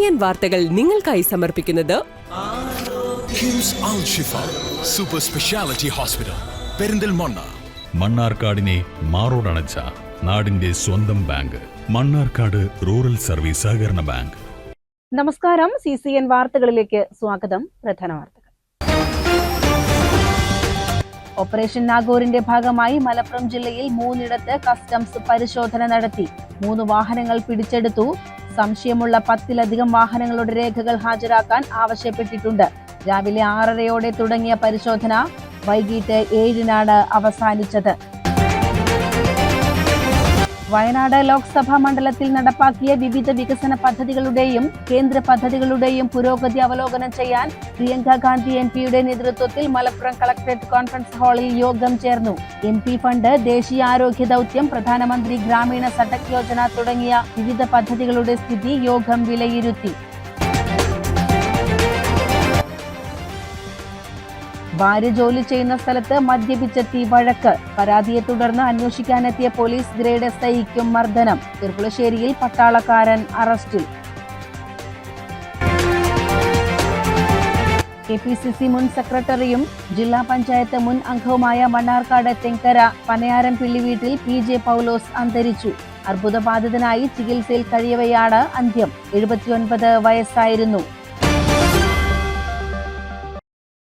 CCN വാർത്തകൾ നിങ്ങൾക്കായി സമർപ്പിക്കുന്നത് കിംസ് അൽ ഷിഫ സൂപ്പർ സ്പെഷ്യാലിറ്റി ഹോസ്പിറ്റൽ പെരിന്തൽമണ്ണ. മണ്ണാർക്കാടിനെ മാറോടണച്ച നാടിന്റെ സ്വന്തം ബാങ്ക് മണ്ണാർക്കാട് റൂറൽ സർവീസ് സഹകരണ ബാങ്ക്. നമസ്കാരം. CCN വാർത്തകളിലേക്ക് സ്വാഗതം. പ്രധാന വാർത്തകൾ. ഓപ്പറേഷൻ നാഗോറിന്റെ ഭാഗമായി മലപ്പുറം ജില്ലയിൽ 3 കസ്റ്റംസ് പരിശോധന നടത്തി. 3 വാഹനങ്ങൾ പിടിച്ചെടുത്തു. സംശയമുള്ള 10-ലധികം വാഹനങ്ങളുടെ രേഖകൾ ഹാജരാക്കാൻ ആവശ്യപ്പെട്ടിട്ടുണ്ട്. രാവിലെ 6:30 തുടങ്ങിയ പരിശോധന വൈകിട്ട് 7-നാണ് അവസാനിച്ചത്. വയനാട് ലോക്സഭാ മണ്ഡലത്തിൽ നടപ്പാക്കിയ വിവിധ വികസന പദ്ധതികളുടെയും കേന്ദ്ര പദ്ധതികളുടെയും പുരോഗതി അവലോകനം ചെയ്യാൻ പ്രിയങ്ക ഗാന്ധി MP-യുടെ നേതൃത്വത്തിൽ മലപ്പുറം കളക്ടറേറ്റ് കോൺഫറൻസ് ഹാളിൽ യോഗം ചേർന്നു. MP ഫണ്ട്, ദേശീയ ആരോഗ്യ ദൗത്യം, പ്രധാനമന്ത്രി ഗ്രാമീണ സഡക് യോജന തുടങ്ങിയ വിവിധ പദ്ധതികളുടെ സ്ഥിതി യോഗം വിലയിരുത്തി. ഭാര്യ ജോലി ചെയ്യുന്ന സ്ഥലത്ത് മദ്യപിച്ചെത്തി വഴക്ക്. പരാതിയെ തുടർന്ന് അന്വേഷിക്കാനെത്തിയ പോലീസ് ഗ്രേഡ് SIക്കും മർദ്ദനം. ചെർപ്പുളശ്ശേരിയിൽ പട്ടാളക്കാരൻ അറസ്റ്റിൽ. KPCC മുൻ സെക്രട്ടറിയും ജില്ലാ പഞ്ചായത്ത് മുൻ അംഗവുമായ മണ്ണാർക്കാട് തെങ്കര പനയാരംപിള്ളി വീട്ടിൽ PJ പൗലോസ് അന്തരിച്ചു. അർബുദബാധിതനായി ചികിത്സയിൽ കഴിയവെയാണ് അന്ത്യം. 79 വയസ്സായിരുന്നു.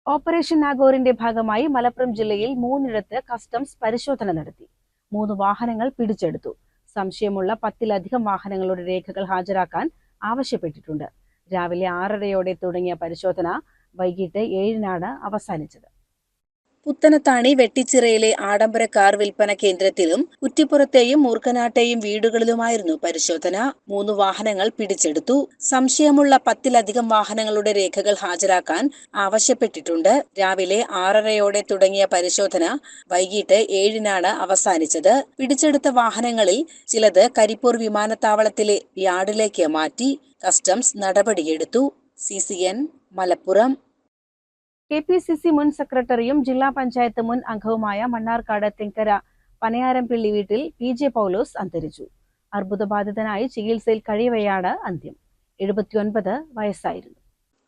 ഓപ്പറേഷൻ നാഗോറിന്റെ ഭാഗമായി മലപ്പുറം ജില്ലയിൽ 3 കസ്റ്റംസ് പരിശോധന നടത്തി. 3 വാഹനങ്ങൾ പിടിച്ചെടുത്തു. സംശയമുള്ള 10-ലധികം വാഹനങ്ങളുടെ രേഖകൾ ഹാജരാക്കാൻ ആവശ്യപ്പെട്ടിട്ടുണ്ട്. രാവിലെ 6:30 തുടങ്ങിയ പരിശോധന വൈകിട്ട് 7-നാണ് അവസാനിച്ചത്. പുത്തനത്താണി വെട്ടിച്ചിറയിലെ ആഡംബര കാർ വിൽപ്പന കേന്ദ്രത്തിലും കുറ്റിപ്പുറത്തെയും മൂർക്കനാട്ടെയും വീടുകളിലുമായിരുന്നു പരിശോധന. 3 വാഹനങ്ങൾ പിടിച്ചെടുത്തു. സംശയമുള്ള 10-ലധികം വാഹനങ്ങളുടെ രേഖകൾ ഹാജരാക്കാൻ ആവശ്യപ്പെട്ടിട്ടുണ്ട്. രാവിലെ 6:30 തുടങ്ങിയ പരിശോധന വൈകിട്ട് 7-നാണ് അവസാനിച്ചത്. പിടിച്ചെടുത്ത വാഹനങ്ങളിൽ ചിലത് കരിപ്പൂർ വിമാനത്താവളത്തിലെ യാർഡിലേക്ക് മാറ്റി. കസ്റ്റംസ് നടപടിയെടുത്തു. CCN മലപ്പുറം. KPCC മുൻ സെക്രട്ടറിയും ജില്ലാ പഞ്ചായത്ത് മുൻ അംഗവുമായ മണ്ണാർക്കാട് തെങ്കര പനയാരംപിള്ളി വീട്ടിൽ PJ പൗലോസ് അന്തരിച്ചു. അർബുദബാധിതനായി ചികിത്സയിൽ കഴിയവെയാണ് അന്ത്യം. 79 വയസ്സായിരുന്നു.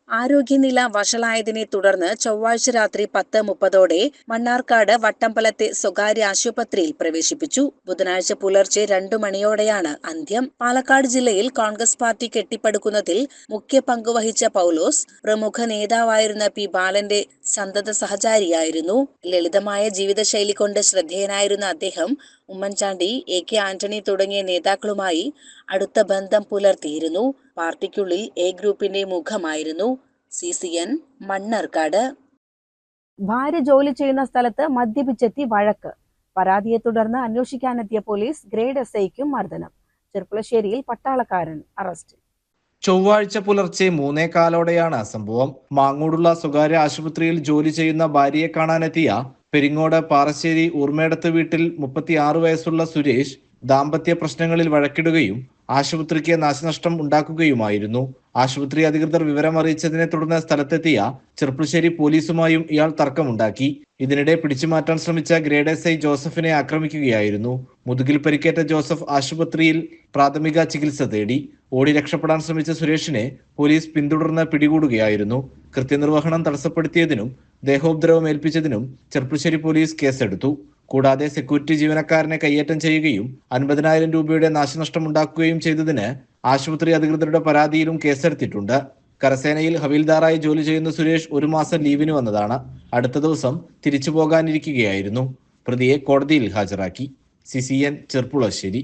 ആരോഗ്യനില വഷളായതിനെ തുടർന്ന് ചൊവ്വാഴ്ച രാത്രി 10:30 മണ്ണാർക്കാട് വട്ടമ്പലത്തെ സ്വകാര്യ ആശുപത്രിയിൽ പ്രവേശിപ്പിച്ചു. ബുധനാഴ്ച പുലർച്ചെ 2 മണിയോടെയാണ് അന്ത്യം. പാലക്കാട് ജില്ലയിൽ കോൺഗ്രസ് പാർട്ടി കെട്ടിപ്പടുക്കുന്നതിൽ മുഖ്യ പങ്കുവഹിച്ച പൗലോസ് പ്രമുഖ നേതാവായിരുന്ന P. ബാലന്റെ സന്തത സഹചാരിയായിരുന്നു. ലളിതമായ ജീവിതശൈലി കൊണ്ട് ശ്രദ്ധേയനായിരുന്ന അദ്ദേഹം ഉമ്മൻചാണ്ടി, AK ആന്റണി തുടങ്ങിയ നേതാക്കളുമായി അടുത്ത ബന്ധം പുലർത്തിയിരുന്നു. പാർട്ടിക്കുള്ളിൽ A ഗ്രൂപ്പിന്റെ മുഖമായിരുന്നു. CCN മണ്ണാർക്കാട്. ഭാര്യ ജോലി ചെയ്യുന്ന സ്ഥലത്ത് മദ്യപിച്ചെത്തി വഴക്ക്. പരാതിയെ തുടർന്ന് അന്വേഷിക്കാനെത്തിയ പോലീസ് ഗ്രേഡ് SIക്കും മർദ്ദനം. ചെർപ്പുളശ്ശേരിയിൽ പട്ടാളക്കാരൻ അറസ്റ്റിൽ. ചൊവ്വാഴ്ച പുലർച്ചെ 3:15 സംഭവം. മാങ്ങോടുള്ള സ്വകാര്യ ആശുപത്രിയിൽ ജോലി ചെയ്യുന്ന ഭാര്യയെ കാണാനെത്തിയ പെരിങ്ങോട് പാറശ്ശേരി ഊർമേടത്ത് വീട്ടിൽ 36 വയസ്സുള്ള സുരേഷ് ദാമ്പത്യ പ്രശ്നങ്ങളിൽ വഴക്കിടുകയും ആശുപത്രിക്ക് നാശനഷ്ടം ഉണ്ടാക്കുകയുമായിരുന്നു. ആശുപത്രി അധികൃതർ വിവരം അറിയിച്ചതിനെ തുടർന്ന് സ്ഥലത്തെത്തിയ ചെർപ്പുളശ്ശേരി പോലീസുമായും ഇയാൾ തർക്കമുണ്ടാക്കി. ഇതിനിടെ പിടിച്ചുമാറ്റാൻ ശ്രമിച്ച ഗ്രേഡ് SI ജോസഫിനെ ആക്രമിക്കുകയായിരുന്നു. മുതുകിൽ പരിക്കേറ്റ ജോസഫ് ആശുപത്രിയിൽ പ്രാഥമിക ചികിത്സ തേടി. ഓടി രക്ഷപ്പെടാൻ ശ്രമിച്ച സുരേഷിനെ പോലീസ് പിന്തുടർന്ന് പിടികൂടുകയായിരുന്നു. കൃത്യനിർവഹണം തടസ്സപ്പെടുത്തിയതിനും ദേഹോപദ്രവം ഏൽപ്പിച്ചതിനും ചെർപ്പുളശ്ശേരി പോലീസ് കേസെടുത്തു. കൂടാതെ സെക്യൂരിറ്റി ജീവനക്കാരനെ കയ്യേറ്റം ചെയ്യുകയും 50,000 രൂപയുടെ നാശനഷ്ടം ഉണ്ടാക്കുകയും ചെയ്തതിന് ആശുപത്രി അധികൃതരുടെ പരാതിയിലും കേസെടുത്തിട്ടുണ്ട്. കരസേനയിൽ ഹവിൽദാറായി ജോലി ചെയ്യുന്ന സുരേഷ് 1 മാസം ലീവിന് വന്നതാണ്. അടുത്ത ദിവസം തിരിച്ചു പോകാനിരിക്കുകയായിരുന്നു. പ്രതിയെ കോടതിയിൽ ഹാജരാക്കി. CCN ചെർപ്പുളശ്ശേരി.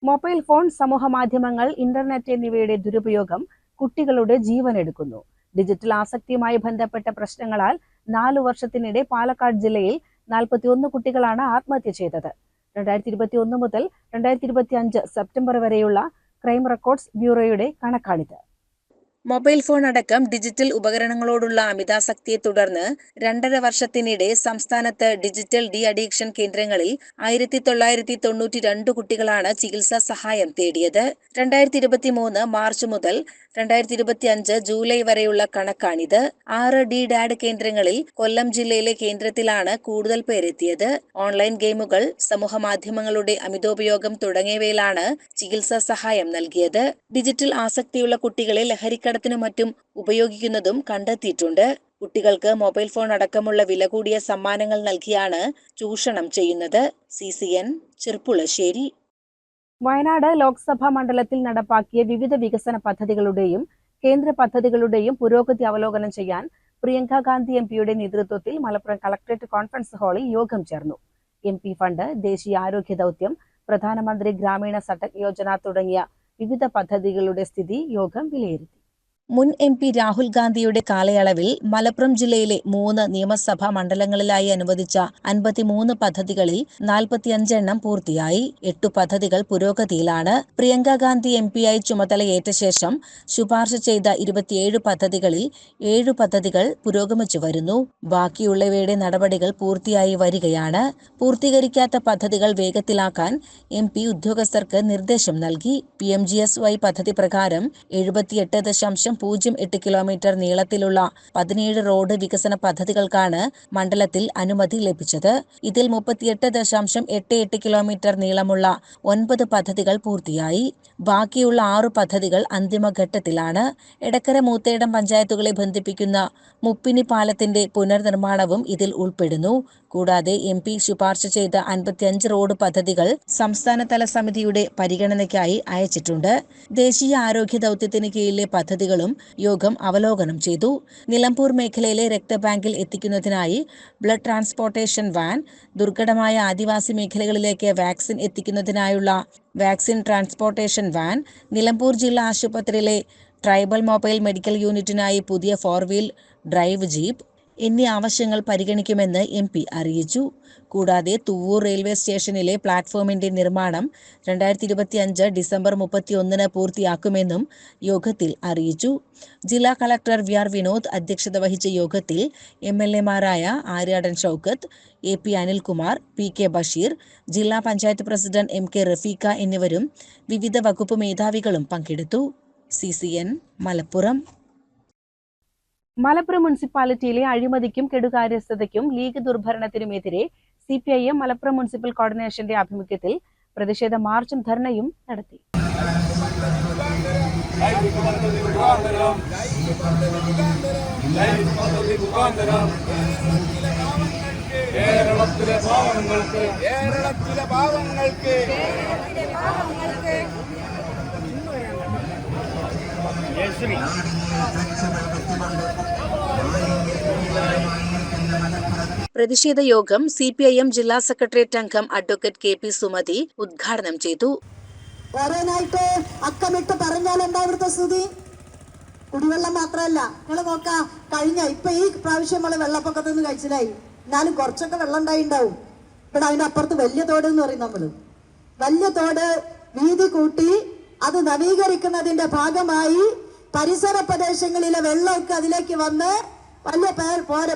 മൊബൈൽ ഫോൺ, സമൂഹമാധ്യമങ്ങൾ, ഇന്റർനെറ്റ് എന്നിവയുടെ ദുരുപയോഗം കുട്ടികളുടെ ജീവൻ എടുക്കുന്നു. ഡിജിറ്റൽ ആസക്തിയുമായി ബന്ധപ്പെട്ട പ്രശ്നങ്ങളാൽ 4 വർഷത്തിനിടെ പാലക്കാട് ജില്ലയിൽ 41 കുട്ടികളാണ് ആത്മഹത്യ ചെയ്തത്. 2021 മുതൽ 2025 സെപ്റ്റംബർ വരെയുള്ള ക്രൈം റെക്കോർഡ്സ് ബ്യൂറോയുടെ കണക്കാണിത്. മൊബൈൽ ഫോൺ അടക്കം ഡിജിറ്റൽ ഉപകരണങ്ങളോടുള്ള അമിതാസക്തിയെ തുടർന്ന് 2.5 വർഷത്തിനിടെ സംസ്ഥാനത്ത് ഡിജിറ്റൽ ഡി അഡിക്ഷൻ കേന്ദ്രങ്ങളിൽ 1992 കുട്ടികളാണ് ചികിത്സാ സഹായം തേടിയത്. 2023 മാർച്ച് മുതൽ 2025 ജൂലൈ വരെയുള്ള കണക്കാണിത്. 6 DDAD കേന്ദ്രങ്ങളിൽ കൊല്ലം ജില്ലയിലെ കേന്ദ്രത്തിലാണ് കൂടുതൽ പേരെത്തിയത്. ഓൺലൈൻ ഗെയിമുകൾ, സമൂഹമാധ്യമങ്ങളുടെ അമിതോപയോഗം തുടങ്ങിയവയിലാണ് ചികിത്സാ സഹായം നൽകിയത്. ഡിജിറ്റൽ ആസക്തിയുള്ള കുട്ടികളെ ലഹരിക്കടത്തിനും മറ്റും ഉപയോഗിക്കുന്നതും കണ്ടെത്തിയിട്ടുണ്ട്. കുട്ടികൾക്ക് മൊബൈൽ ഫോൺ അടക്കമുള്ള വില കൂടിയ സമ്മാനങ്ങൾ നൽകിയാണ് ചൂഷണം ചെയ്യുന്നത്. CCN ചെർപ്പുളശ്ശേരി. വയനാട് ലോക്സഭാ മണ്ഡലത്തിൽ നടപ്പാക്കിയ വിവിധ വികസന പദ്ധതികളുടെയും കേന്ദ്ര പദ്ധതികളുടെയും പുരോഗതി അവലോകനം ചെയ്യാൻ പ്രിയങ്ക ഗാന്ധി MP-യുടെ നേതൃത്വത്തിൽ മലപ്പുറം കളക്ടറേറ്റ് കോൺഫറൻസ് ഹാളിൽ യോഗം ചേർന്നു. MP ഫണ്ട്, ദേശീയ ആരോഗ്യ ദൗത്യം, പ്രധാനമന്ത്രി ഗ്രാമീണ സഡക് യോജന തുടങ്ങിയ വിവിധ പദ്ധതികളുടെ സ്ഥിതി യോഗം വിലയിരുത്തി. മുൻ MP രാഹുൽ ഗാന്ധിയുടെ കാലയളവിൽ മലപ്പുറം ജില്ലയിലെ 3 നിയമസഭാ മണ്ഡലങ്ങളിലായി അനുവദിച്ച 53 പദ്ധതികളിൽ 45 എണ്ണം പൂർത്തിയായി. 8 പദ്ധതികൾ പുരോഗതിയിലാണ്. പ്രിയങ്ക ഗാന്ധി MP-ആയി ചുമതലയേറ്റ ശേഷം ശുപാർശ ചെയ്ത 27 പദ്ധതികളിൽ 7 പദ്ധതികൾ പുരോഗമിച്ചു വരുന്നു. ബാക്കിയുള്ളവയുടെ നടപടികൾ പൂർത്തിയായി വരികയാണ്. പൂർത്തീകരിക്കാത്ത പദ്ധതികൾ വേഗത്തിലാക്കാൻ MP ഉദ്യോഗസ്ഥർക്ക് നിർദ്ദേശം നൽകി. PMGSY പദ്ധതി പ്രകാരം 78.08 കിലോമീറ്റർ നീളത്തിലുള്ള 17 റോഡ് വികസന പദ്ധതികൾക്കാണ് മണ്ഡലത്തിൽ അനുമതി ലഭിച്ചത്. ഇതിൽ 38.88 കിലോമീറ്റർ നീളമുള്ള 9 പദ്ധതികൾ പൂർത്തിയായി. ബാക്കിയുള്ള 6 പദ്ധതികൾ അന്തിമഘട്ടത്തിലാണ്. എടക്കര മൂത്തേടം പഞ്ചായത്തുകളെ ബന്ധിപ്പിക്കുന്ന മുപ്പിനി പാലത്തിന്റെ പുനർനിർമ്മാണവും ഇതിൽ ഉൾപ്പെടുന്നു. കൂടാതെ MP ശുപാർശ ചെയ്ത 55 റോഡ് പദ്ധതികൾ സംസ്ഥാനതല സമിതിയുടെ പരിഗണനയ്ക്കായി അയച്ചിട്ടുണ്ട്. ദേശീയ ആരോഗ്യ ദൗത്യത്തിന് കീഴിലെ പദ്ധതികളും യോഗം അവലോകനം ചെയ്തു. നിലമ്പൂർ മേഖലയിലെ രക്തബാങ്കിൽ എത്തിക്കുന്നതിനായി ബ്ലഡ് ട്രാൻസ്പോർട്ടേഷൻ വാൻ, ദുർഘടമായ ആദിവാസി മേഖലകളിലേക്ക് വാക്സിൻ എത്തിക്കുന്നതിനായുള്ള വാക്സിൻ ട്രാൻസ്പോർട്ടേഷൻ വാൻ, നിലമ്പൂർ ജില്ലാ ആശുപത്രിയിലെ ട്രൈബൽ മൊബൈൽ മെഡിക്കൽ യൂണിറ്റിനായി പുതിയ 4-വീൽ ഡ്രൈവ് ജീപ്പ് എന്നീ ആവശ്യങ്ങൾ പരിഗണിക്കുമെന്ന് MP അറിയിച്ചു. കൂടാതെ തുവ്വൂർ റെയിൽവേ സ്റ്റേഷനിലെ പ്ലാറ്റ്ഫോമിന്റെ നിർമ്മാണം 2025 ഡിസംബർ 31 പൂർത്തിയാക്കുമെന്നും യോഗത്തിൽ അറിയിച്ചു. ജില്ലാ കളക്ടർ VR വിനോദ് അധ്യക്ഷത വഹിച്ച യോഗത്തിൽ MLA-മാരായ ആര്യാടൻ ഷൗക്കത്ത്, AP അനിൽകുമാർ, PK ബഷീർ, ജില്ലാ പഞ്ചായത്ത് പ്രസിഡന്റ് MK റഫീഖ എന്നിവരും വിവിധ വകുപ്പ് മേധാവികളും പങ്കെടുത്തു. CCN മലപ്പുറം. മലപ്പുറം മുനിസിപ്പാലിറ്റിയിലെ അഴിമതിക്കും കെടുകാര്യസ്ഥതയ്ക്കും ലീഗ് ദുർഭരണത്തിനുമെതിരെ CPIM മലപ്പുറം മുനിസിപ്പൽ കോർഡിനേഷന്റെ ആഭിമുഖ്യത്തിൽ പ്രതിഷേധ മാർച്ചും ധർണയും നടത്തി. പ്രതിഷേധ യോഗം CPIM ജില്ലാ സെക്രട്ടേറിയറ്റ് അംഗം അഡ്വക്കേറ്റ് KP സുമതി ഉദ്ഘാടനം ചെയ്തു. ഓരോന്നായിട്ട് അക്കമിട്ട് പറഞ്ഞാൽ എന്താ ഇവിടുത്തെ സ്ഥിതി? കുടിവെള്ളം മാത്രമല്ല, നിങ്ങൾ നോക്കാം, ഇപ്പൊ ഈ പ്രാവശ്യം നമ്മള് വെള്ളപ്പൊക്കത്തിൽ നിന്ന് കഴിച്ചിലായി. എന്നാലും കുറച്ചൊക്കെ വെള്ളം ഉണ്ടാവും. ഇവിടെ അതിന്റെ അപ്പുറത്ത് വലിയ തോട് എന്ന് പറയും നമ്മള്. വലിയ തോട് വീതി കൂട്ടി അത് നവീകരിക്കുന്നതിന്റെ ഭാഗമായി പരിസര പ്രദേശങ്ങളിലെ വെള്ളമൊക്കെ അതിലേക്ക് വന്ന് വലിയ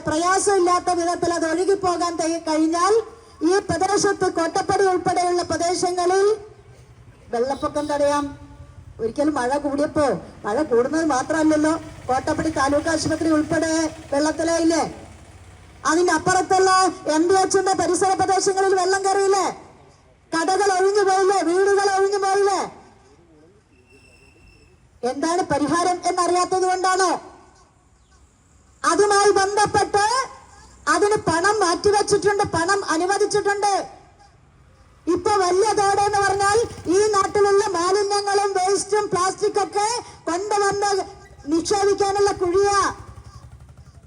പ്രയാസമില്ലാത്ത വിധത്തിൽ അത് ഒഴുകിപ്പോകാൻ കഴിഞ്ഞാൽ ഈ പ്രദേശത്ത് കോട്ടപ്പടി ഉൾപ്പെടെയുള്ള പ്രദേശങ്ങളിൽ വെള്ളപ്പൊക്കം തടയാം. ഒരിക്കലും മഴ കൂടിയപ്പോ, മഴ കൂടുന്നത് മാത്രമല്ലല്ലോ, കോട്ടപ്പടി താലൂക്ക് ആശുപത്രി ഉൾപ്പെടെ വെള്ളത്തിലായില്ലേ. അതിന്റെ അപ്പുറത്തുള്ള MDHന്റെ പരിസര പ്രദേശങ്ങളിൽ വെള്ളം കയറിയില്ലേ, കടകൾ ഒഴിഞ്ഞു പോയില്ലേ, വീടുകൾ ഒഴിഞ്ഞു പോയില്ലേ. എന്താണ് പരിഹാരം എന്നറിയാത്തത് കൊണ്ടാണോ? അതുമായി ബന്ധപ്പെട്ട് അതിന് പണം മാറ്റിവെച്ചിട്ടുണ്ട്, പണം അനുവദിച്ചിട്ടുണ്ട്. ഇപ്പൊ വലിയ തോട് എന്ന് പറഞ്ഞാൽ ഈ നാട്ടിലുള്ള മാലിന്യങ്ങളും വേസ്റ്റും പ്ലാസ്റ്റിക് ഒക്കെ കൊണ്ടുവന്ന് നിക്ഷേപിക്കാനുള്ള കുഴിയാ.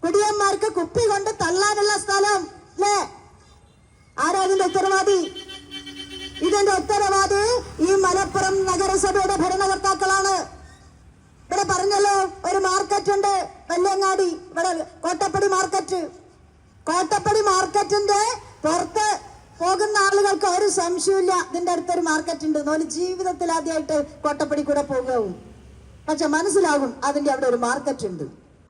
കുടിയന്മാർക്ക് കുപ്പി കൊണ്ട് തള്ളാനുള്ള സ്ഥലം അല്ലേ? ആരാ ഇതിന്റെ ഉത്തരവാദി? ഇതിന്റെ ഉത്തരവാദി ഈ മലപ്പുറം നഗരസഭയുടെ ഭരണകർത്താക്കളാണ്. ഇവിടെ പറഞ്ഞല്ലോ, ഒരു മാർക്കറ്റ് ഉണ്ട് വല്യങ്ങാടി, ഇവിടെ കോട്ടപ്പടി മാർക്കറ്റ്. കോട്ടപ്പടി മാർക്കറ്റിന്റെ പുറത്ത് പോകുന്ന ആളുകൾക്ക് ഒരു സംശയമില്ല, ഇതിന്റെ അടുത്തൊരു മാർക്കറ്റ് ഉണ്ട്. നോല് ജീവിതത്തിൽ ആദ്യമായിട്ട് കോട്ടപ്പടി കൂടെ പോകും, പക്ഷെ മനസ്സിലാകും അതിന്റെ അവിടെ ഒരു മാർക്കറ്റ് ഉണ്ട്.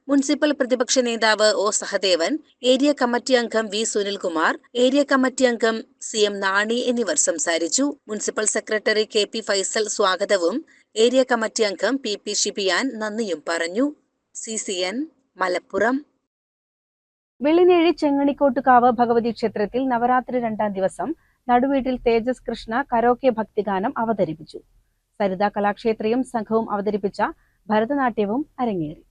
മുനിസിപ്പൽ പ്രതിപക്ഷ നേതാവ് O സഹദേവൻ, ഏരിയ കമ്മിറ്റി അംഗം V സുനിൽകുമാർ, ഏരിയ കമ്മിറ്റി അംഗം CM നാണി എന്നിവർ സംസാരിച്ചു. മുനിസിപ്പൽ സെക്രട്ടറി KP ഫൈസൽ സ്വാഗതവും ഏരിയ കമ്മിറ്റി അംഗം PP ഷിബിയാൻ നന്ദിയും പറഞ്ഞു. CCN മലപ്പുറം. വെള്ളിനേഴി ചെങ്ങണിക്കോട്ടുകാവ് ഭഗവതി ക്ഷേത്രത്തിൽ നവരാത്രി 2ാം ദിവസം നടുവീട്ടിൽ തേജസ് കൃഷ്ണ കരോക്കെ ഭക്തിഗാനം അവതരിപ്പിച്ചു. സരിത കലാക്ഷേത്രയും സംഘവും അവതരിപ്പിച്ച ഭരതനാട്യവും അരങ്ങേറി.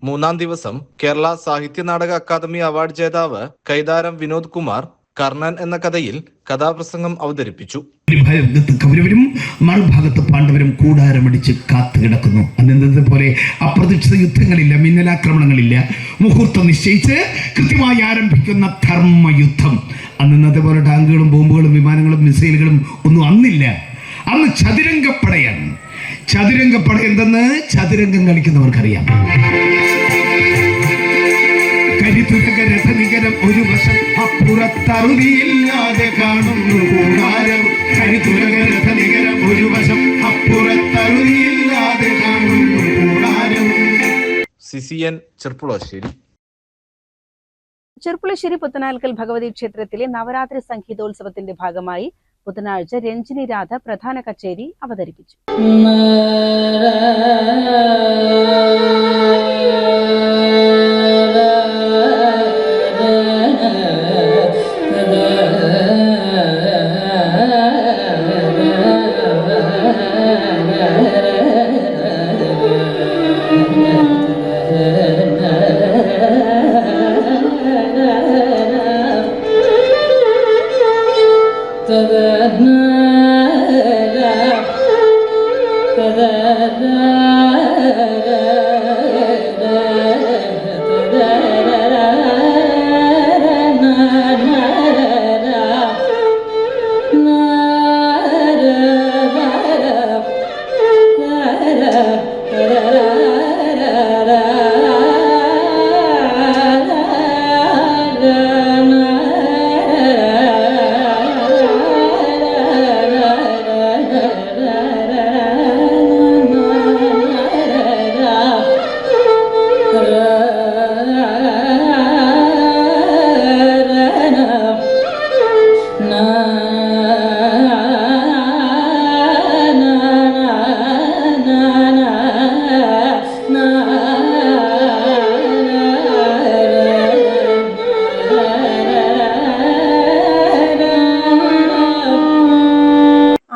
മൂന്നാം ദിവസം കേരള സാഹിത്യ നാടക അക്കാദമി അവാർഡ് ജേതാവ് കൈതാരം വിനോദ് കുമാർ കർണൻ എന്ന കഥയിൽ കഥാപ്രസംഗം അവതരിപ്പിച്ചു. കൗരവരും മറുഭാഗത്ത് പാണ്ഡവരും കൂടാരമടിച്ച് കാത്തുകിടക്കുന്നു. അന്നത്തെ പോലെ അപ്രതീക്ഷിത യുദ്ധങ്ങളില്ല, മിന്നലാക്രമണങ്ങളില്ല. മുഹൂർത്തം നിശ്ചയിച്ച് കൃത്യമായി ആരംഭിക്കുന്ന ധർമ്മയുദ്ധം. അന്നത്തെ പോലെ ടാങ്കുകളും ബോംബുകളും വിമാനങ്ങളും മിസൈലുകളും ഒന്നും അന്നില്ല. അന്ന് ചതുരംഗപ്പടയാണ്. ചതുരംഗപ്പട എന്തെന്ന് ചതുരംഗം കളിക്കുന്നവർക്കറിയാം. കരിതുരക രഥനികരം ഒരു വശം അപ്പുറത്തറുതിയില്ലാതെ കാണുന്നു കൂടാരം. കരിതുരക രഥനികരം ഒരു വശം അപ്പുറത്തറുതിയില്ലാതെ കാണുന്നു കൂടാരം. CCN ചെർപ്പുളശ്ശേരി. ചെർപ്പുളശ്ശേരി പുത്തനാൽക്കൽ ഭഗവതി ക്ഷേത്രത്തിലെ നവരാത്രി സംഗീതോത്സവത്തിന്റെ ഭാഗമായി ബുധനാഴ്ച രഞ്ജിനി രാധ പ്രധാന കച്ചേരി അവതരിപ്പിച്ചു.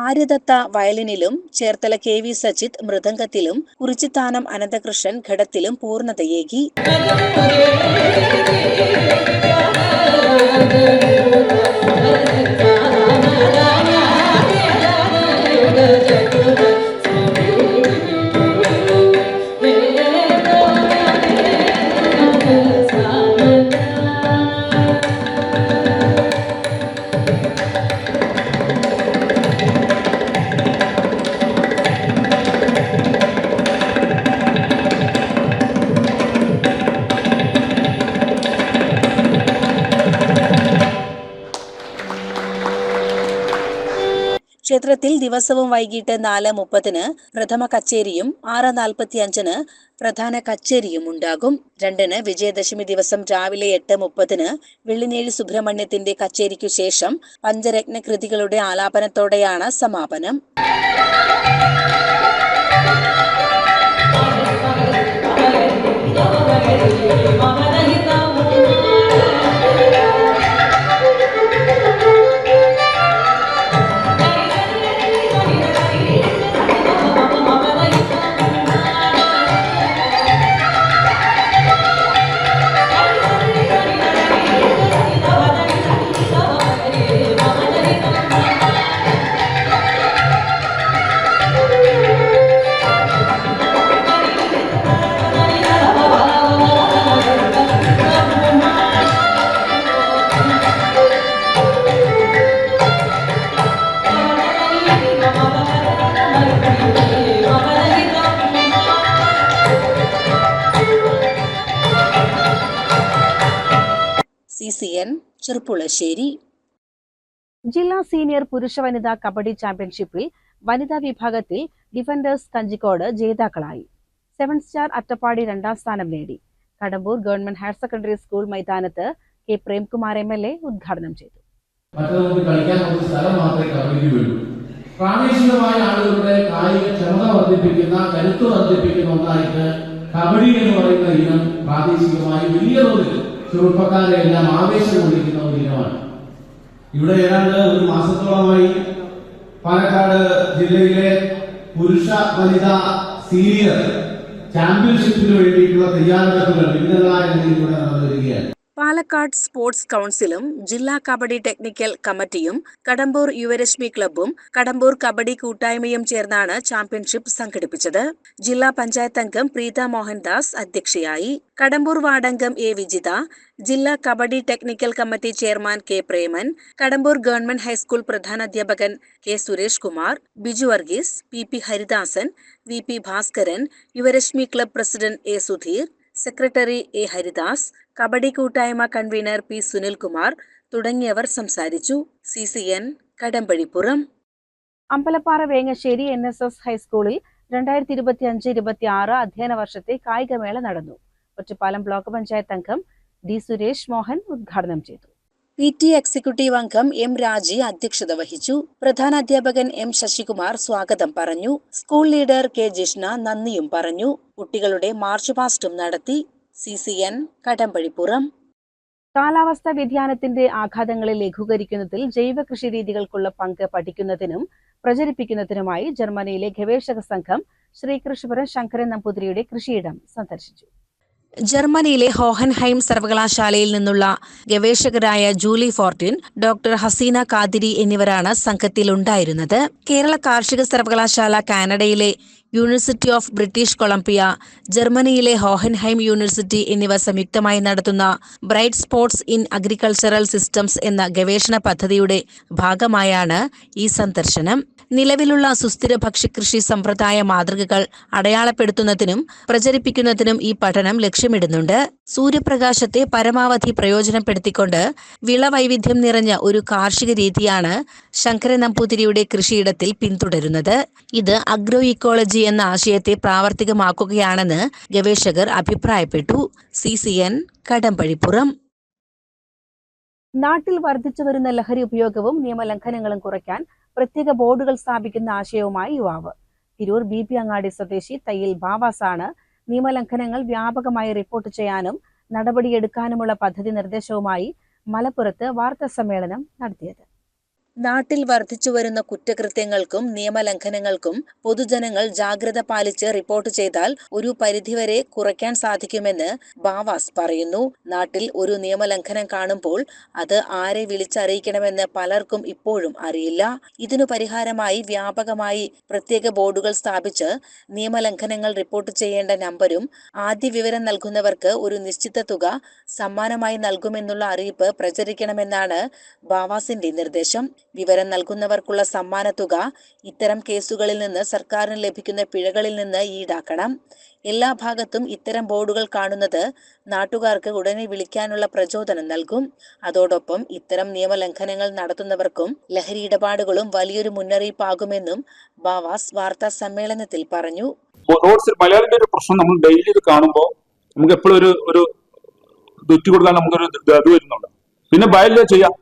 ആര്യദത്ത വയലിനിലും ചേർത്തല KV സജിത് മൃദംഗത്തിലും കുറിച്ചിത്താനം അനന്തകൃഷ്ണൻ ഘടത്തിലും പൂർണ്ണതയേകി. ക്ഷേത്രത്തിൽ ദിവസവും വൈകിട്ട് 4:30 പ്രഥമ കച്ചേരിയും 6:45 പ്രധാന കച്ചേരിയും ഉണ്ടാകും. 2 വിജയദശമി ദിവസം രാവിലെ 8:30 വെള്ളിനേഴി സുബ്രഹ്മണ്യത്തിന്റെ കച്ചേരിക്കു ശേഷം പഞ്ചരത്ന കൃതികളുടെ ആലാപനത്തോടെയാണ് സമാപനം. ചെറുപ്പുളശ്ശേരി. ജില്ലാ സീനിയർ പുരുഷ വനിതാ കബഡി ചാമ്പ്യൻഷിപ്പിൽ വനിതാ വിഭാഗത്തിൽ ഡിഫൻഡേഴ്സ് കഞ്ചിക്കോട് ജേതാക്കളായി. 7 സ്റ്റാർ അട്ടപ്പാടി 2ാം സ്ഥാനം നേടി. Kadambur government higher secondary school മൈതാനത്ത് കെ പ്രേംകുമാർ MLA ഉദ്ഘാടനം ചെയ്തു. കളിക്കാൻ ഒരു സ്ഥലം മാത്രമേ കബഡിക്ക് വേണ്ടൂ. പ്രാദേശികമായ ആളുകളുടെ കായിക ക്ഷമത വർദ്ധിപ്പിക്കുന്ന, കരുത്ത് വർദ്ധിപ്പിക്കുന്ന ഒന്നായിട്ട് കബഡി എന്ന് പറയുന്ന ഇനം പ്രാദേശികമായി വലിയ തോതിൽ ചെറുപ്പക്കാരെ എല്ലാം ആവേശം കൊള്ളിക്കുന്ന ഒരു ഇനമാണ്. ഇവിടെ ഏതാണ്ട് ഒരു മാസത്തോളമായി പാലക്കാട് ജില്ലയിലെ പുരുഷ വനിതാ സീനിയർ ചാമ്പ്യൻഷിപ്പിന് വേണ്ടിയിട്ടുള്ള തയ്യാറെടുപ്പുകൾ വിവിധങ്ങളായ രീതിയിലൂടെ നടന്നു വരികയാണ്. പാലക്കാട് സ്പോർട്സ് കൗൺസിലും ജില്ലാ കബഡി ടെക്നിക്കൽ കമ്മിറ്റിയും കടമ്പൂർ യുവരശ്മി ക്ലബ്ബും കടമ്പൂർ കബഡി കൂട്ടായ്മയും ചേർന്നാണ് ചാമ്പ്യൻഷിപ്പ് സംഘടിപ്പിച്ചത്. ജില്ലാ പഞ്ചായത്ത് അംഗം പ്രീത മോഹൻദാസ് അധ്യക്ഷയായി. കടമ്പൂർ വാർഡംഗം A. വിജിത, ജില്ലാ kabaddi technical committee chairman K. Preman, Kadampur government high school പ്രധാനാധ്യാപകൻ K. Suresh Kumar, Biju Varghese, PP Haridasan, VP Bhaskaran, Yuvarashmi club president A. Sudheer, secretary A. Haridas, kabaddi കൂട്ടായ്മ കൺവീനർ P. സുനിൽകുമാർ തുടങ്ങിയവർ സംസാരിച്ചു. CCN കടമ്പഴിപ്പുറം. അമ്പലപ്പാറ വേങ്ങശ്ശേരി NSS ഹൈസ്കൂളിൽ 2025-26 അധ്യയന വർഷത്തെ കായികമേള നടന്നു. ഒറ്റപ്പാലം ബ്ലോക്ക് പഞ്ചായത്ത് അംഗം D. സുരേഷ് മോഹൻ ഉദ്ഘാടനം ചെയ്തു. PT എക്സിക്യൂട്ടീവ് അംഗം M. രാജി അധ്യക്ഷത വഹിച്ചു. പ്രധാനാധ്യാപകൻ M. ശശികുമാർ സ്വാഗതം പറഞ്ഞു. School leader K. ജിഷ്ണ നന്ദിയും പറഞ്ഞു. കുട്ടികളുടെ മാർച്ച് പാസ്റ്റും നടത്തി. CCN കടമ്പഴിപ്പുറം. കാലാവസ്ഥാ വ്യതിയാനത്തിന്റെ ആഘാതങ്ങളെ ലഘൂകരിക്കുന്നതിൽ ജൈവ കൃഷി രീതികൾക്കുള്ള പങ്ക് പഠിക്കുന്നതിനും പ്രചരിപ്പിക്കുന്നതിനുമായി ജർമ്മനിയിലെ ഗവേഷക സംഘം ശ്രീകൃഷ്ണപുരം ശങ്കരൻ നമ്പൂതിരിയുടെ കൃഷിയിടം സന്ദർശിച്ചു. ജർമ്മനിയിലെ ഹോഹൻഹൈം സർവകലാശാലയിൽ നിന്നുള്ള ഗവേഷകരായ ജൂലി ഫോർട്ടിൻ, ഡോക്ടർ ഹസീന കാദിരി എന്നിവരാണ് സംഘത്തിലുണ്ടായിരുന്നത്. കേരള കാർഷിക സർവകലാശാല, കാനഡയിലെ യൂണിവേഴ്സിറ്റി ഓഫ് ബ്രിട്ടീഷ് കൊളംബിയ, ജർമ്മനിയിലെ ഹോഹൻഹൈം യൂണിവേഴ്സിറ്റി എന്നിവ സംയുക്തമായി നടത്തുന്ന bright spots in agricultural systems എന്ന ഗവേഷണ പദ്ധതിയുടെ ഭാഗമായാണ് ഈ സന്ദർശനം. നിലവിലുള്ള സുസ്ഥിര ഭക്ഷ്യകൃഷി സമ്പ്രദായ മാതൃകകൾ അടയാളപ്പെടുത്തുന്നതിനും പ്രചരിപ്പിക്കുന്നതിനും ഈ പഠനം ലക്ഷ്യമിടുന്നുണ്ട്. സൂര്യപ്രകാശത്തെ പരമാവധി പ്രയോജനപ്പെടുത്തിക്കൊണ്ട് വിളവൈവിധ്യം നിറഞ്ഞ ഒരു കാർഷിക രീതിയാണ് ശങ്കരൻ നമ്പൂതിരിയുടെ കൃഷിയിടത്തിൽ പിന്തുടരുന്നത്. ഇത് അഗ്രോ ഇക്കോളജി എന്ന ആശയത്തെ പ്രാവർത്തികമാക്കുകയാണെന്ന് ഗവേഷകർ അഭിപ്രായപ്പെട്ടു. CCN കടമ്പഴിപ്പുറം. നാട്ടിൽ വർദ്ധിച്ചുവരുന്ന ലഹരി ഉപയോഗവും നിയമലംഘനങ്ങളും കുറയ്ക്കാൻ പ്രത്യേക ബോർഡുകൾ സ്ഥാപിക്കുന്ന ആശയവുമായി യുവാവ്. തിരൂർ BP അങ്ങാടി സ്വദേശി തയ്യിൽ ബാവാസാണ് നിയമലംഘനങ്ങൾ വ്യാപകമായി റിപ്പോർട്ട് ചെയ്യാനും നടപടിയെടുക്കാനുമുള്ള പദ്ധതി നിർദ്ദേശവുമായി മലപ്പുറത്ത് വാർത്താസമ്മേളനം നടത്തിയത്. നാട്ടിൽ വർദ്ധിച്ചുവരുന്ന കുറ്റകൃത്യങ്ങൾക്കും നിയമലംഘനങ്ങൾക്കും പൊതുജനങ്ങൾ ജാഗ്രത പാലിച്ച് റിപ്പോർട്ട് ചെയ്താൽ ഒരു പരിധിവരെ കുറയ്ക്കാൻ സാധിക്കുമെന്ന് ബാവാസ് പറയുന്നു. നാട്ടിൽ ഒരു നിയമലംഘനം കാണുമ്പോൾ അത് ആരെ വിളിച്ചറിയിക്കണമെന്ന് പലർക്കും ഇപ്പോഴും അറിയില്ല. ഇതിനു പരിഹാരമായി വ്യാപകമായി പ്രത്യേക ബോർഡുകൾ സ്ഥാപിച്ച് നിയമലംഘനങ്ങൾ റിപ്പോർട്ട് ചെയ്യേണ്ട നമ്പരും ആദ്യ വിവരം നൽകുന്നവർക്ക് ഒരു നിശ്ചിത തുക സമ്മാനമായി നൽകുമെന്നുള്ള അറിയിപ്പ് പ്രചരിക്കണമെന്നാണ് ബാവാസിന്റെ നിർദ്ദേശം. വിവരം നൽകുന്നവർക്കുള്ള സമ്മാനത്തുക ഇത്തരം കേസുകളിൽ നിന്ന് സർക്കാരിന് ലഭിക്കുന്ന പിഴകളിൽ നിന്ന് ഈടാക്കണം. എല്ലാ ഭാഗത്തും ഇത്തരം ബോർഡുകൾ കാണുന്നത് നാട്ടുകാർക്ക് ഉടനെ വിളിക്കാനുള്ള പ്രചോദനം നൽകും. അതോടൊപ്പം ഇത്തരം നിയമലംഘനങ്ങൾ നടത്തുന്നവർക്കും ലഹരി ഇടപാടുകളും വലിയൊരു മുന്നറിയിപ്പാകുമെന്നും ബാവാസ് വാർത്താ സമ്മേളനത്തിൽ പറഞ്ഞു. റോഡ്സിൽ മലയാളിന്റെ ഒരു പ്രശ്നം നമ്മൾ ഡെയിലി ഇത് കാണുമ്പോൾ നമുക്ക് എപ്പോഴും ഒരു തെറ്റി കൊടുക്കാൻ നമുക്കൊരു ഇത് വരുന്നുണ്ട്. പിന്നെ ഭയല്ലേ ചെയ്യാം.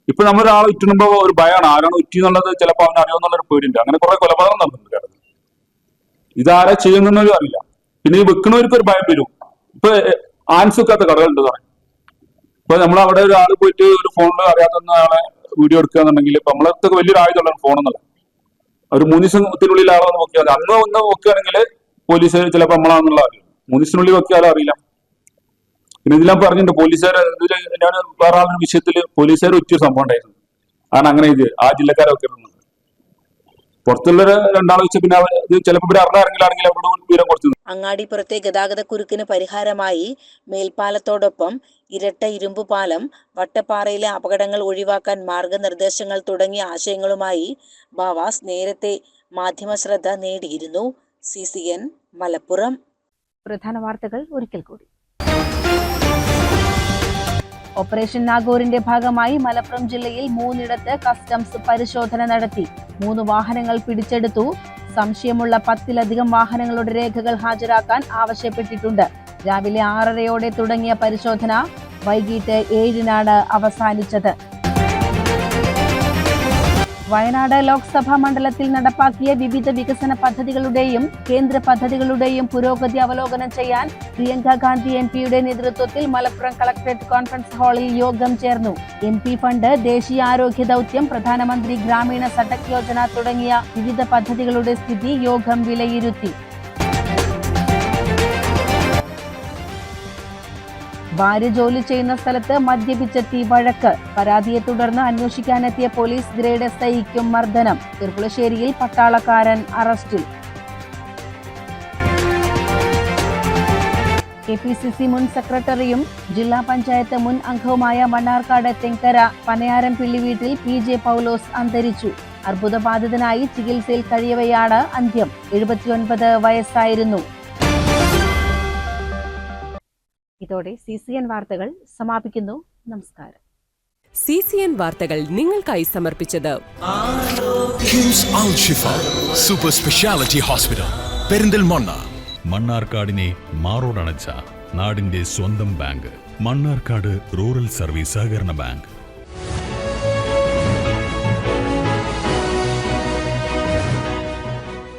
ഇപ്പൊ നമ്മളൊരാളെ ഉറ്റുമ്പോ ഒരു ഭയമാണ്, ആരാണ് ഉറ്റി എന്നുള്ളത് ചിലപ്പോൾ അവന് അറിയാവുന്നുള്ളൊരു പേടിയുണ്ട്. അങ്ങനെ കുറെ കൊലപാതകം നടന്നിട്ടുണ്ട് കേരളത്തിൽ. ഇതാരാ ചെയ്യുന്നൊന്നും അറിയില്ല. പിന്നെ ഈ വെക്കുന്നവർക്ക് ഒരു ഭയം വരും. ഇപ്പൊ ആൻസുക്കാത്ത കടകളുണ്ട് പറയും. ഇപ്പൊ നമ്മളവിടെ ഒരാൾ പോയിട്ട് ഒരു ഫോണിൽ അറിയാത്ത ആളെ വീഡിയോ എടുക്കുക എന്നുണ്ടെങ്കിൽ ഇപ്പൊ നമ്മളടുത്തൊക്കെ വലിയൊരു ആയുധമുള്ള ഫോണെന്നല്ല, ഒരു 3 ദിവസത്തിനുള്ളിൽ ആളെ നോക്കിയാൽ മതി. അന്ന് ഒന്ന് നോക്കുകയാണെങ്കിൽ പോലീസ് ചിലപ്പോൾ നമ്മളാണെന്നുള്ള അറിയും. 3 ദിവസത്തിനുള്ളിൽ നോക്കിയാലും അറിയില്ല. പിന്നെ ഇതിലാൻ പറഞ്ഞിട്ടുണ്ട് പോലീസുകാർ. ഞാൻ വേറെ ആളൊരു വിഷയത്തിൽ പോലീസുകാർ ഒറ്റയൊരു സംഭവം ഉണ്ടായിരുന്നു. കാരണം അങ്ങനെ ഇത് ആ ജില്ലക്കാരൊക്കെ ഇരുന്നത് പുറത്തുള്ള 2 ആൾ വെച്ച് പിന്നെ ചിലപ്പോൾ അറിഞ്ഞാരെങ്കിലാണെങ്കിൽ അവരോട് വിവരം കൊടുത്തു. അങ്ങാടിപ്പുറത്തെ ഗതാഗത കുരുക്കിന് പരിഹാരമായി മേൽപ്പാലത്തോടൊപ്പം ഇരട്ട ഇരുമ്പു പാലം, വട്ടപ്പാറയിലെ അപകടങ്ങൾ ഒഴിവാക്കാൻ മാർഗനിർദ്ദേശങ്ങൾ തുടങ്ങിയ ആശയങ്ങളുമായി ബാവാസ് നേരത്തെ മാധ്യമ ശ്രദ്ധ നേടിയിരുന്നു. CCN മലപ്പുറം. പ്രധാന വാർത്തകൾ ഒരിക്കൽ കൂടി. ഓപ്പറേഷൻ നാഗോറിന്റെ ഭാഗമായി മലപ്പുറം ജില്ലയിൽ 3 കസ്റ്റംസ് പരിശോധന നടത്തി. 3 വാഹനങ്ങൾ പിടിച്ചെടുത്തു. സംശയമുള്ള 10-ലധികം വാഹനങ്ങളുടെ രേഖകൾ ഹാജരാക്കാൻ ആവശ്യപ്പെട്ടിട്ടുണ്ട്. രാവിലെ 6:30 തുടങ്ങിയ പരിശോധന വൈകിട്ട് 7 അവസാനിച്ചത്. വയനാട് ലോക്സഭാ മണ്ഡലത്തിൽ നടപ്പാക്കിയ വിവിധ വികസന പദ്ധതികളുടെയും കേന്ദ്ര പദ്ധതികളുടെയും പുരോഗതി അവലോകനം ചെയ്യാൻ പ്രിയങ്ക ഗാന്ധി MP-യുടെ നേതൃത്വത്തിൽ മലപ്പുറം കളക്ടറേറ്റ് കോൺഫറൻസ് ഹാളിൽ യോഗം ചേർന്നു. MP ഫണ്ട്, ദേശീയ ആരോഗ്യ ദൗത്യം, പ്രധാനമന്ത്രി ഗ്രാമീണ സഡക് യോജന തുടങ്ങിയ വിവിധ പദ്ധതികളുടെ സ്ഥിതി യോഗം വിലയിരുത്തി. ഭാര്യ ജോലി ചെയ്യുന്ന സ്ഥലത്ത് മദ്യപിച്ചെത്തി വഴക്ക്. പരാതിയെ തുടർന്ന് അന്വേഷിക്കാനെത്തിയ പോലീസ് ഗ്രേഡ് SIക്കും മർദ്ദനം. ചെർപ്പുളശ്ശേരിയിൽ പട്ടാളക്കാരൻ അറസ്റ്റിൽ. KPCC മുൻ സെക്രട്ടറിയും ജില്ലാ പഞ്ചായത്ത് മുൻ അംഗവുമായ മണ്ണാർക്കാട് തെങ്കര പനയാരം പിള്ളി വീട്ടിൽ PJ പൗലോസ് അന്തരിച്ചു. അർബുദബാധിതനായി ചികിത്സയിൽ കഴിയവെയാണ് അന്ത്യം. 79 വയസ്സായിരുന്നു. ഇതോടെ CCN വാർത്തകൾ സമാപിക്കുന്നു. നമസ്കാരം. CCN വാർത്തകൾ നിങ്ങൾക്കായി സമർപ്പിച്ചത് കിംസ് അൽ ഷിഫ സൂപ്പർ സ്പെഷ്യാലിറ്റി ഹോസ്പിറ്റൽ പെരിന്തൽമണ്ണ. മണ്ണാർക്കാടിനെ മാറോടണച്ച നാടിന്റെ സ്വന്തം ബാങ്ക്. മണ്ണാർക്കാട് റൂറൽ സർവീസ് സഹകരണ ബാങ്ക്.